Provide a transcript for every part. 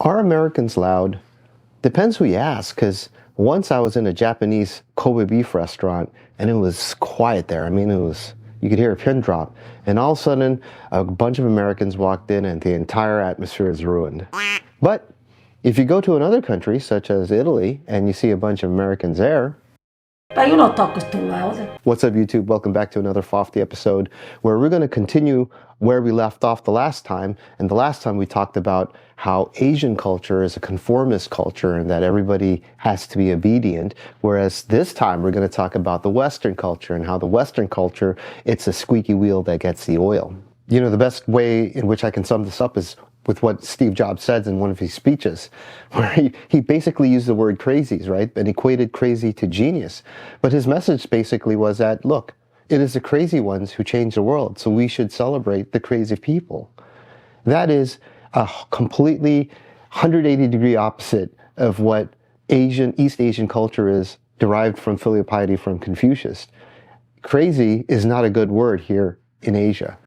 Are Americans loud? Depends who you ask, because once I was in a Japanese Kobe beef restaurant and it was quiet there. I mean, you could hear a pin drop. And all of a sudden, a bunch of Americans walked in and the entire atmosphere is ruined. But if you go to another country, such as Italy, and you see a bunch of Americans there. But you don't talk too loud. What's up, YouTube? Welcome back to another Fofty episode where we're going to continue where we left off the last time. And the last time we talked about how Asian culture is a conformist culture and that everybody has to be obedient. Whereas this time we're going to talk about the Western culture and how the Western culture, it's a squeaky wheel that gets the oil. You know, the best way in which I can sum this up is with what Steve Jobs said in one of his speeches, where he basically used the word crazies, right? And equated crazy to genius. But his message basically was that, look, it is the crazy ones who change the world, so we should celebrate the crazy people. That is a completely 180-degree opposite of what East Asian culture is, derived from filial piety from Confucius. Crazy is not a good word here in Asia.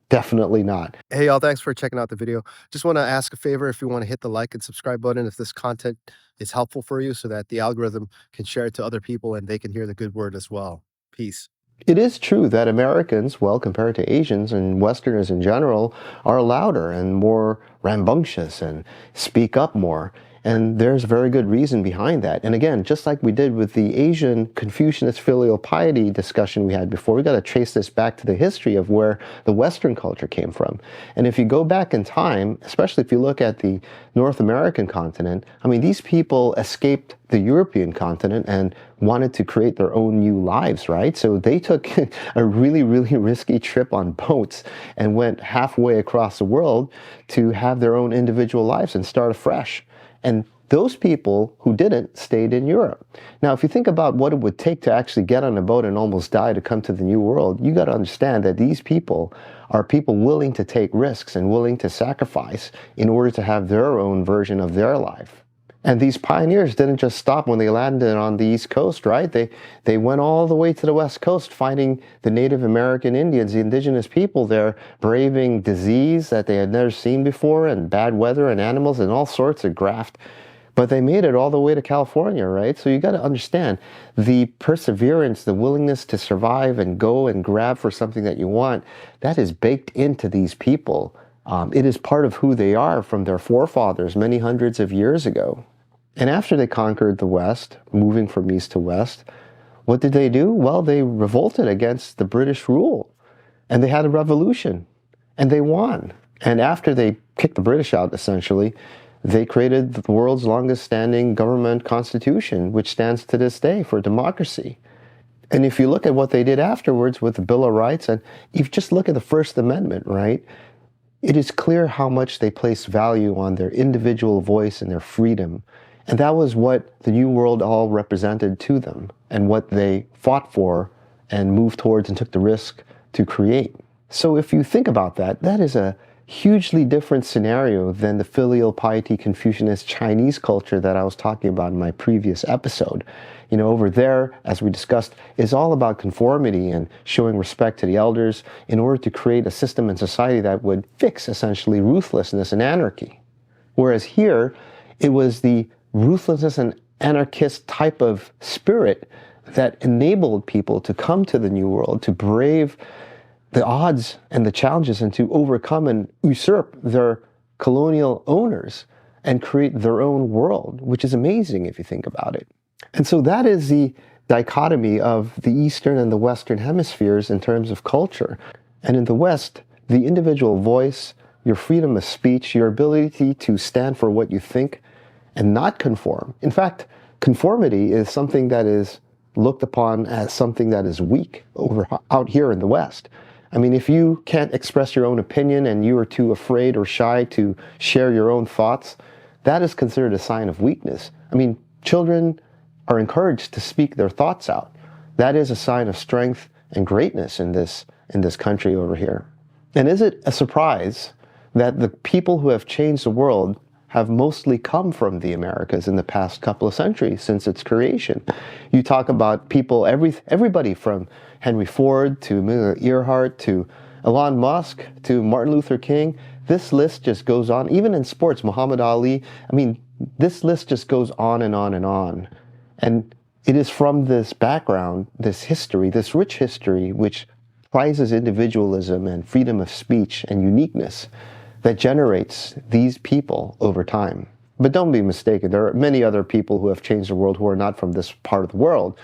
Definitely not. Hey y'all, thanks for checking out the video. Just want to ask a favor if you want to hit the like and subscribe button if this content is helpful for you so that the algorithm can share it to other people and they can hear the good word as well. Peace. It is true that Americans, well, compared to Asians and Westerners in general, are louder and more rambunctious and speak up more. And there's a very good reason behind that. And again, just like we did with the Asian Confucianist filial piety discussion we had before, we got to trace this back to the history of where the Western culture came from. And if you go back in time, especially if you look at the North American continent, I mean, these people escaped the European continent and wanted to create their own new lives, right? So they took a really, really risky trip on boats and went halfway across the world to have their own individual lives and start afresh. And those people who didn't stayed in Europe. Now, if you think about what it would take to actually get on a boat and almost die to come to the New World, you got to understand that these people are people willing to take risks and willing to sacrifice in order to have their own version of their life. And these pioneers didn't just stop when they landed on the East Coast, right? They went all the way to the West Coast, fighting the Native American Indians, the indigenous people there, braving disease that they had never seen before, and bad weather and animals and all sorts of graft. But they made it all the way to California, right? So you got to understand the perseverance, the willingness to survive and go and grab for something that you want, that is baked into these people. It is part of who they are from their forefathers many hundreds of years ago. And after they conquered the West, moving from east to west, what did they do? Well, they revolted against the British rule. And they had a revolution. And they won. And after they kicked the British out, essentially, they created the world's longest standing government constitution, which stands to this day for democracy. And if you look at what they did afterwards with the Bill of Rights, and if you just look at the First Amendment, right? It is clear how much they placed value on their individual voice and their freedom. And that was what the New World all represented to them and what they fought for and moved towards and took the risk to create. So if you think about that, that is a hugely different scenario than the filial piety Confucianist Chinese culture that I was talking about in my previous episode. You know, over there, as we discussed, is all about conformity and showing respect to the elders in order to create a system and society that would fix essentially ruthlessness and anarchy. Whereas here, it was the ruthlessness and anarchist type of spirit that enabled people to come to the New World, to brave the odds and the challenges and to overcome and usurp their colonial owners and create their own world, which is amazing if you think about it. And so that is the dichotomy of the Eastern and the Western hemispheres in terms of culture. And in the West, the individual voice, your freedom of speech, your ability to stand for what you think and not conform. In fact, conformity is something that is looked upon as something that is weak out here in the West. I mean, if you can't express your own opinion and you are too afraid or shy to share your own thoughts, that is considered a sign of weakness. I mean, children are encouraged to speak their thoughts out. That is a sign of strength and greatness in this country over here. And is it a surprise that the people who have changed the world have mostly come from the Americas in the past couple of centuries since its creation? You talk about people, everybody from Henry Ford to Amelia Earhart to Elon Musk to Martin Luther King, this list just goes on. Even in sports, Muhammad Ali, I mean, this list just goes on and on and on. And it is from this background, this history, this rich history, which prizes individualism and freedom of speech and uniqueness, that generates these people over time. But don't be mistaken, there are many other people who have changed the world who are not from this part of the world,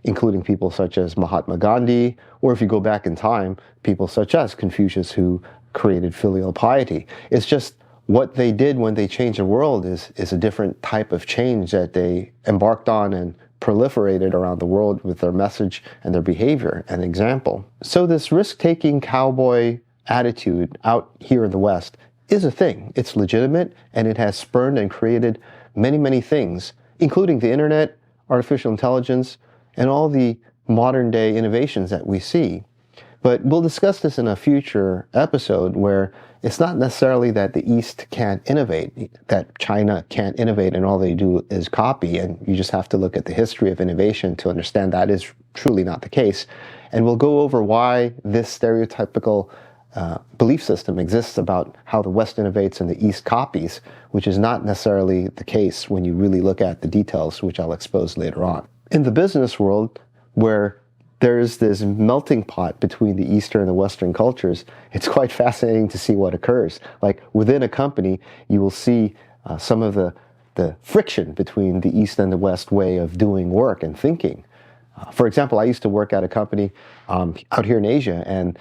including people such as Mahatma Gandhi, or if you go back in time, people such as Confucius, who created filial piety. It's just what they did when they changed the world is a different type of change that they embarked on and proliferated around the world with their message and their behavior and example. So this risk-taking cowboy attitude out here in the West is a thing. It's legitimate, and it has spurned and created many, many things, including the internet, artificial intelligence, and all the modern day innovations that we see. But we'll discuss this in a future episode, where it's not necessarily that the East can't innovate, that China can't innovate and all they do is copy, and you just have to look at the history of innovation to understand that is truly not the case. And we'll go over why this stereotypical belief system exists about how the West innovates and the East copies, which is not necessarily the case when you really look at the details, which I'll expose later on. In the business world, where there's this melting pot between the Eastern and the Western cultures, it's quite fascinating to see what occurs. Like within a company, you will see some of the friction between the East and the West way of doing work and thinking. For example, I used to work at a company out here in Asia, and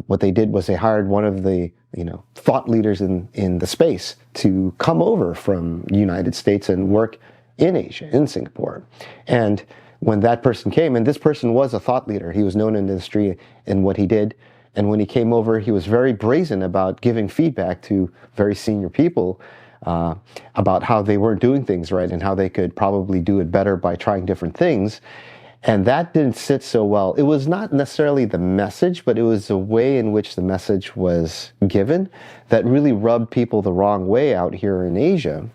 what they did was they hired one of the thought leaders in the space to come over from the United States and work in Asia, in Singapore. And when that person came, and this person was a thought leader, he was known in the industry in what he did, and when he came over, he was very brazen about giving feedback to very senior people about how they weren't doing things right and how they could probably do it better by trying different things. And that didn't sit so well. It was not necessarily the message, but it was the way in which the message was given that really rubbed people the wrong way out here in Asia.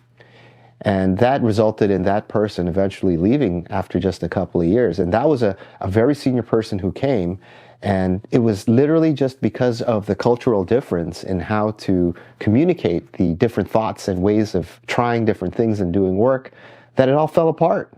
And that resulted in that person eventually leaving after just a couple of years. And that was a very senior person who came. And it was literally just because of the cultural difference in how to communicate the different thoughts and ways of trying different things and doing work that it all fell apart.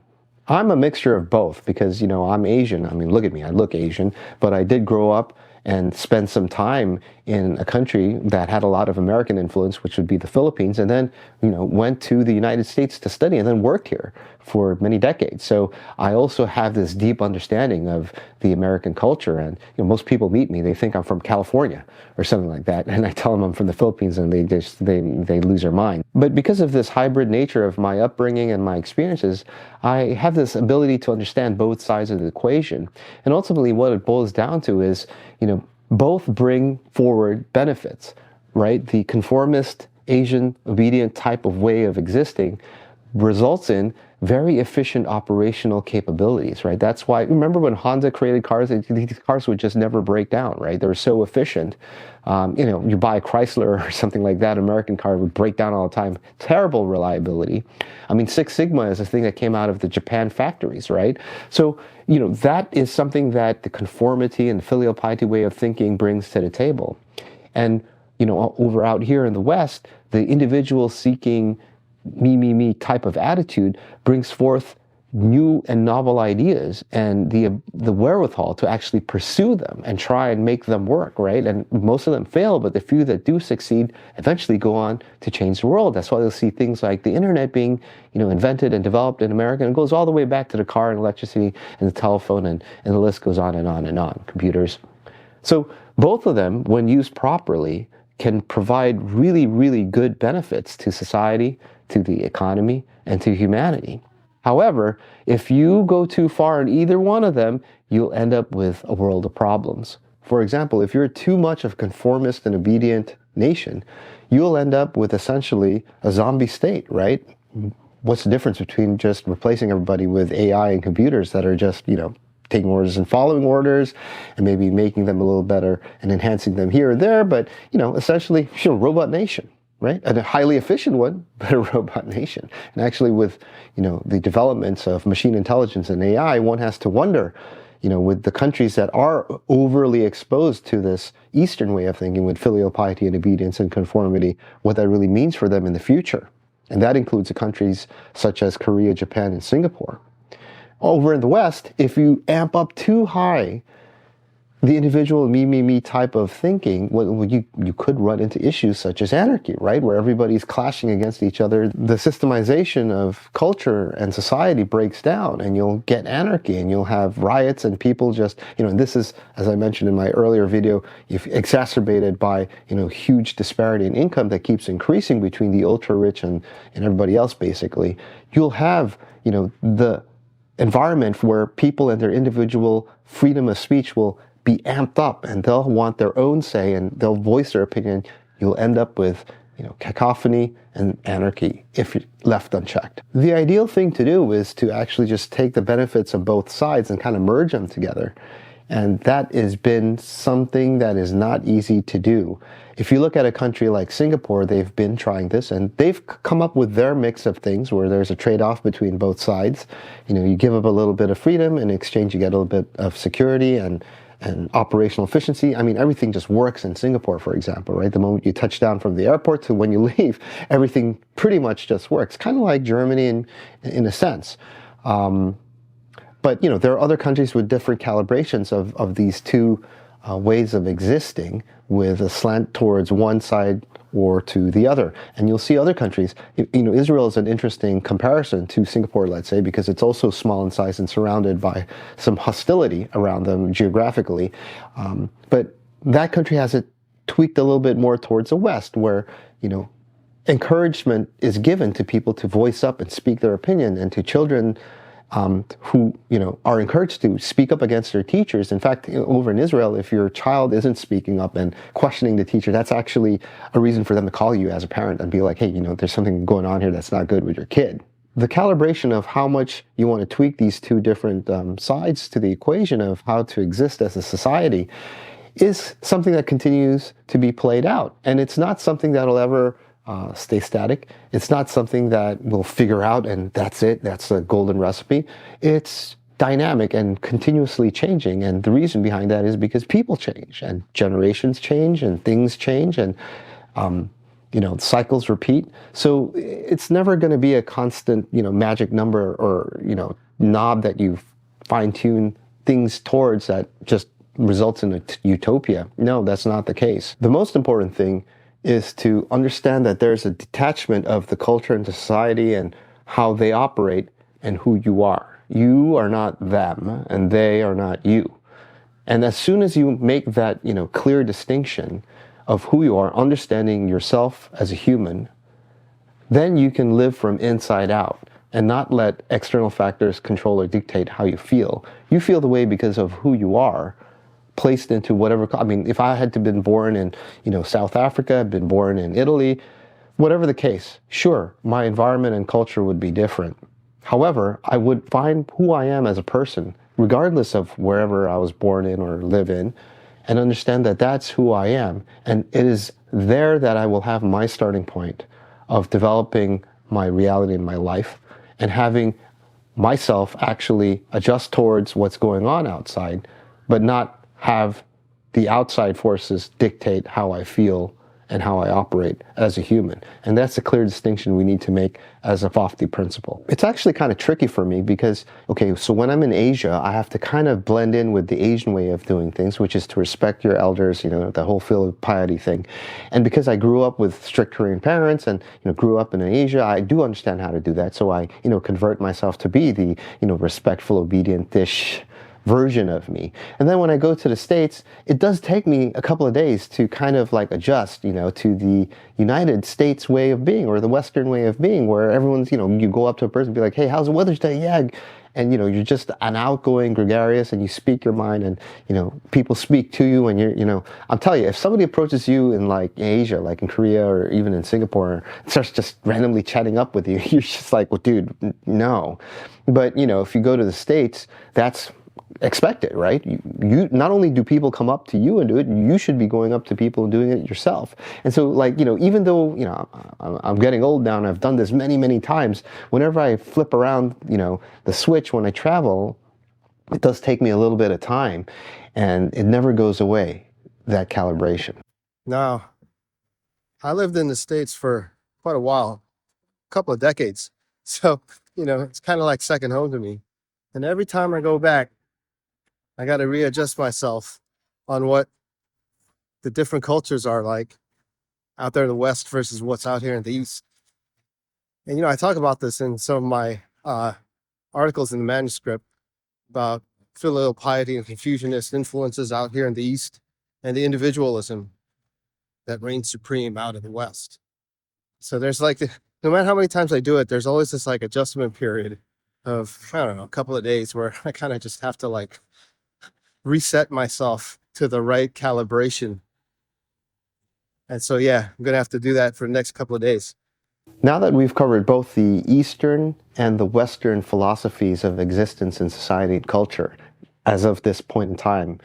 I'm a mixture of both because, I'm Asian. I mean, look at me, I look Asian, but I did grow up and spend some time in a country that had a lot of American influence, which would be the Philippines, and then, went to the United States to study and then worked here for many decades. So I also have this deep understanding of the American culture. And most people meet me, they think I'm from California or something like that, and I tell them I'm from the Philippines, and they lose their mind. But because of this hybrid nature of my upbringing and my experiences, I have this ability to understand both sides of the equation. And ultimately, what it boils down to is, both bring forward benefits, right? The conformist, Asian, obedient type of way of existing results in very efficient operational capabilities, right? That's why, remember when Honda created cars, these cars would just never break down, right? They were so efficient. You buy a Chrysler or something like that, American car would break down all the time. Terrible reliability. I mean, Six Sigma is a thing that came out of the Japan factories, right? So, that is something that the conformity and filial piety way of thinking brings to the table. And, over out here in the West, the individual seeking me type of attitude brings forth new and novel ideas and the wherewithal to actually pursue them and try and make them work, right? And most of them fail, but the few that do succeed eventually go on to change the world. That's why you'll see things like the internet being, invented and developed in America, and it goes all the way back to the car and electricity and the telephone, and the list goes on and on and on, computers. So both of them, when used properly, can provide really, really good benefits to society, to the economy, and to humanity. However, if you go too far in either one of them, you'll end up with a world of problems. For example, if you're too much of a conformist and obedient nation, you'll end up with essentially a zombie state, right? What's the difference between just replacing everybody with AI and computers that are just, taking orders and following orders and maybe making them a little better and enhancing them here or there, but, essentially, robot nation. Right? And a highly efficient one, but a robot nation. And actually with, the developments of machine intelligence and AI, one has to wonder, with the countries that are overly exposed to this Eastern way of thinking with filial piety and obedience and conformity, what that really means for them in the future. And that includes the countries such as Korea, Japan, and Singapore. Over in the West, if you amp up too high the individual me type of thinking, well, you could run into issues such as anarchy, right? Where everybody's clashing against each other. The systemization of culture and society breaks down, and you'll get anarchy, and you'll have riots, and people just, and this is, as I mentioned in my earlier video, exacerbated by, huge disparity in income that keeps increasing between the ultra rich and everybody else, basically. You'll have, the environment where people and their individual freedom of speech will be amped up, and they'll want their own say, and they'll voice their opinion. You'll end up with, cacophony and anarchy if you're left unchecked. The ideal thing to do is to actually just take the benefits of both sides and kind of merge them together. And that has been something that is not easy to do. If you look at a country like Singapore, they've been trying this, and they've come up with their mix of things where there's a trade-off between both sides. You give up a little bit of freedom, in exchange you get a little bit of security and operational efficiency. I mean, everything just works in Singapore, for example, right? The moment you touch down from the airport to when you leave, everything pretty much just works. Kind of like Germany in a sense. But, there are other countries with different calibrations of these two ways of existing, with a slant towards one side or to the other. And you'll see other countries, Israel is an interesting comparison to Singapore, let's say, because it's also small in size and surrounded by some hostility around them geographically. But that country has it tweaked a little bit more towards the West, where, encouragement is given to people to voice up and speak their opinion, and to children who, are encouraged to speak up against their teachers. In fact, over in Israel, if your child isn't speaking up and questioning the teacher, that's actually a reason for them to call you as a parent and be like, hey, there's something going on here that's not good with your kid. The calibration of how much you want to tweak these two different sides to the equation of how to exist as a society is something that continues to be played out. And it's not something that'll ever stay static. It's not something that we'll figure out and that's it, that's the golden recipe. It's dynamic and continuously changing. And the reason behind that is because people change, and generations change, and things change, and cycles repeat. So it's never going to be a constant, magic number or, knob that you fine-tune things towards that just results in a utopia. No, that's not the case. The most important thing is to understand that there's a detachment of the culture and society and how they operate and who you are. You are not them, and they are not you. And as soon as you make that, clear distinction of who you are, understanding yourself as a human, then you can live from inside out and not let external factors control or dictate how you feel. You feel the way because of who you are, placed into whatever, if I had to been born in, South Africa, been born in Italy, whatever the case, sure, my environment and culture would be different. However, I would find who I am as a person, regardless of wherever I was born in or live in, and understand that that's who I am. And it is there that I will have my starting point of developing my reality in my life and having myself actually adjust towards what's going on outside, but not have the outside forces dictate how I feel and how I operate as a human. And that's a clear distinction we need to make as a Fafti principle. It's actually kind of tricky for me because, so when I'm in Asia, I have to kind of blend in with the Asian way of doing things, which is to respect your elders, the whole filial piety thing. And because I grew up with strict Korean parents and, grew up in Asia, I do understand how to do that. So I, convert myself to be the, respectful, obedient-ish version of me. And then when I go to the States, it does take me a couple of days to kind of adjust, to the United States way of being or the Western way of being, where everyone's, you go up to a person and be like, hey, how's the weather today? Yeah. And, you're just an outgoing, gregarious, and you speak your mind, and, people speak to you, and you're, I'm telling you, if somebody approaches you in Asia, like in Korea or even in Singapore, and starts just randomly chatting up with you, you're just like, well, dude, no. But, if you go to the States, that's expected, right? You not only do people come up to you and do it, you should be going up to people and doing it yourself. And so even though, I'm getting old now and I've done this many, many times, whenever I flip around, the switch when I travel, it does take me a little bit of time, and it never goes away, that calibration. Now, I lived in the States for quite a while, a couple of decades. So, it's kind of like second home to me. And every time I go back, I got to readjust myself on what the different cultures are like out there in the West versus what's out here in the East. And, I talk about this in some of my articles in the manuscript about filial piety and Confucianist influences out here in the East and the individualism that reigns supreme out in the West. So there's like, no matter how many times I do it, there's always this like adjustment period of, I don't know, a couple of days where I kind of just have to like reset myself to the right calibration. And so, yeah, I'm going to have to do that for the next couple of days. Now that we've covered both the Eastern and the Western philosophies of existence in society and culture, as of this point in time,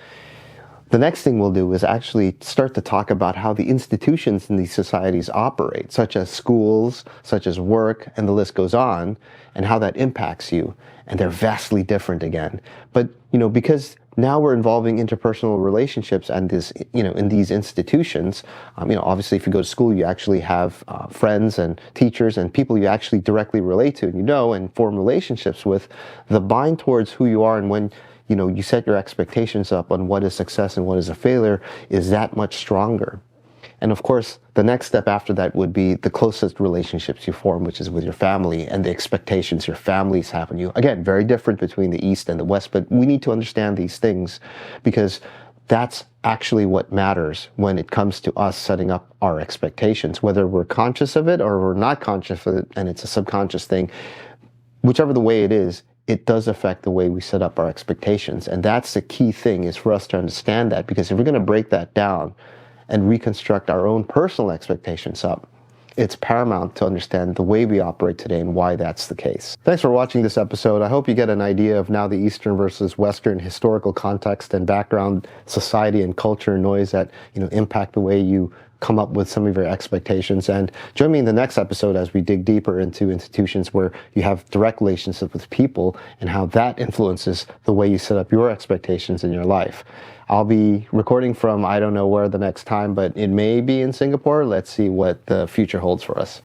the next thing we'll do is actually start to talk about how the institutions in these societies operate, such as schools, such as work, and the list goes on, and how that impacts you. And they're vastly different again. But, because now we're involving interpersonal relationships and this, in these institutions, obviously if you go to school, you actually have friends and teachers and people you actually directly relate to, and form relationships with. The bind towards who you are and when you set your expectations up on what is success and what is a failure is that much stronger. And of course, the next step after that would be the closest relationships you form, which is with your family and the expectations your families have on you. Again, very different between the East and the West, but we need to understand these things because that's actually what matters when it comes to us setting up our expectations, whether we're conscious of it or we're not conscious of it and it's a subconscious thing. Whichever the way it is, it does affect the way we set up our expectations. And that's the key thing, is for us to understand that, because if we're going to break that down and reconstruct our own personal expectations up, it's paramount to understand the way we operate today and why that's the case. Thanks for watching this episode. I hope you get an idea of now the Eastern versus Western historical context and background, society and culture noise that impact the way you come up with some of your expectations. And join me in the next episode as we dig deeper into institutions where you have direct relationships with people and how that influences the way you set up your expectations in your life. I'll be recording from I don't know where the next time, but it may be in Singapore. Let's see what the future holds for us.